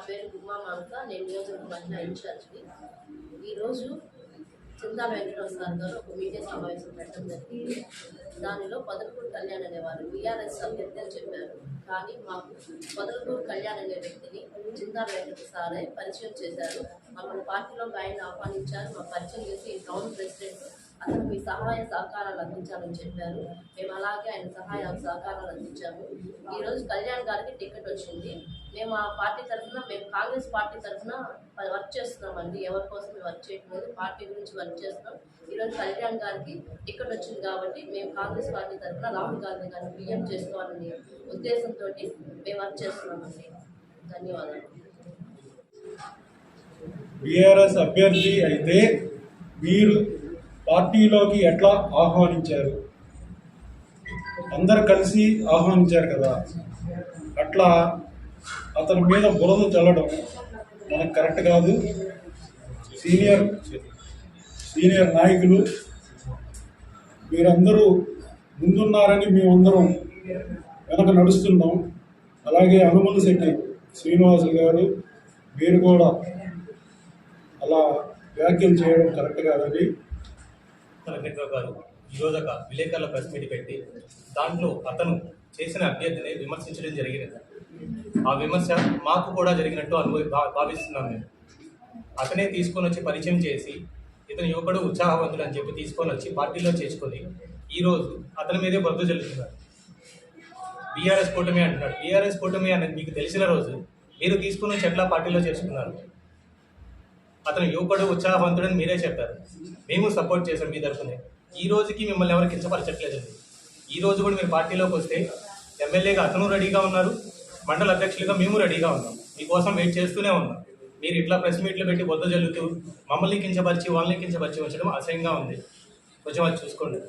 పేరు గుమ్మా మాంక. నేను నియోజకవర్గ మహిళా ఇన్ఛార్జ్ని. ఈరోజు చింతాల వెంకటరావు సార్ గారు ఒక మీడియా సమావేశం పెట్టడం జరిగింది. దానిలో పొదలకూరు కళ్యాణ్ అనేవారు టీఆర్ఎస్ అభ్యర్థి అని చెప్పారు. కానీ మాకు పొదలకూరు కళ్యాణ్ అనే వ్యక్తిని చింతాల వెంకట సారే పరిచయం చేశారు. మమ్మల్ని పార్టీలోకి ఆయన ఆహ్వానించారు. మాకు పరిచయం చేసి ఈ టౌన్ ప్రెసిడెంట్ అతను మీ సహాయ సహకారాలు అందించాలని చెప్పారు. మేము అలాగే ఆయన సహాయ సహకారాలు అందించాము. ఈరోజు కళ్యాణ్ గారికి టికెట్ వచ్చింది. మేము ఆ పార్టీ తరఫున మేము కాంగ్రెస్ పార్టీ తరఫున వర్క్ చేస్తున్నామండి. ఎవరి కోసం మేము వర్క్ చేయట్లేదు, పార్టీ గురించి వర్క్ చేస్తున్నాం. ఈరోజు కళ్యాణ్ గారికి టికెట్ వచ్చింది కాబట్టి మేము కాంగ్రెస్ పార్టీ తరఫున రాహుల్ గాంధీ గారిని పిఎం చేసుకోవాలనే ఉద్దేశంతో మేము వర్క్ చేస్తున్నామండి. ధన్యవాదాలు. బీఆర్ఎస్ అభ్యర్థి అయితే మీరు పార్టీలోకి ఎట్లా ఆహ్వానించారు? అందరు కలిసి ఆహ్వానించారు కదా, అట్లా అతని మీద బురద చల్లడం మనకు కరెక్ట్ కాదు. సీనియర్ నాయకులు మీరందరూ ముందున్నారని మేమందరం వెనక నడుస్తున్నాం. అలాగే హనుమంతు శెట్టి శ్రీనివాసులు గారు మీరు కూడా అలా వ్యాఖ్యలు చేయడం కరెక్ట్ కాదని వెంకట్రావు గారు ఈరోజు ఒక విలేకరుల ప్రెస్ మీట్ పెట్టి దాంట్లో అతను చేసిన అభ్యర్థిని విమర్శించడం జరిగినది. ఆ విమర్శ మాకు కూడా జరిగినట్టు భావిస్తున్నాం. మేము అతనే తీసుకొని వచ్చి పరిచయం చేసి ఇతను యువకుడు ఉత్సాహవంతుడు అని చెప్పి తీసుకొని వచ్చి పార్టీలో చేర్చుకొని ఈరోజు అతని మీదే బొద్దు చెల్లుతున్నారు. బీఆర్ఎస్ కూటమి అంటున్నాడు. బీఆర్ఎస్ కూటమి అనేది మీకు తెలిసిన రోజు మీరు తీసుకుని వచ్చి ఎట్లా పార్టీలో చేర్చుకున్నారు? అతను యువకుడు ఉత్సాహవంతుడని మీరే చెప్పారు. మేము సపోర్ట్ చేశాం మీ తరఫునే. ఈ రోజుకి మిమ్మల్ని ఎవరు కించపరచట్లేదండి. ఈ రోజు కూడా మీరు పార్టీలోకి వస్తే ఎమ్మెల్యేగా అతను రెడీగా ఉన్నారు, మండల అధ్యక్షులుగా మేము రెడీగా ఉన్నాం. మీకోసం వెయిట్ చేస్తూనే ఉన్నాం. మీరు ఇట్లా ప్రెస్ మీట్లు పెట్టి బొద్ద జల్లుతూ మమ్మల్ని కించపరిచి వాళ్ళని కించపరిచి ఉంచడం అసహ్యంగా ఉంది. కొంచెం అది చూసుకోండి.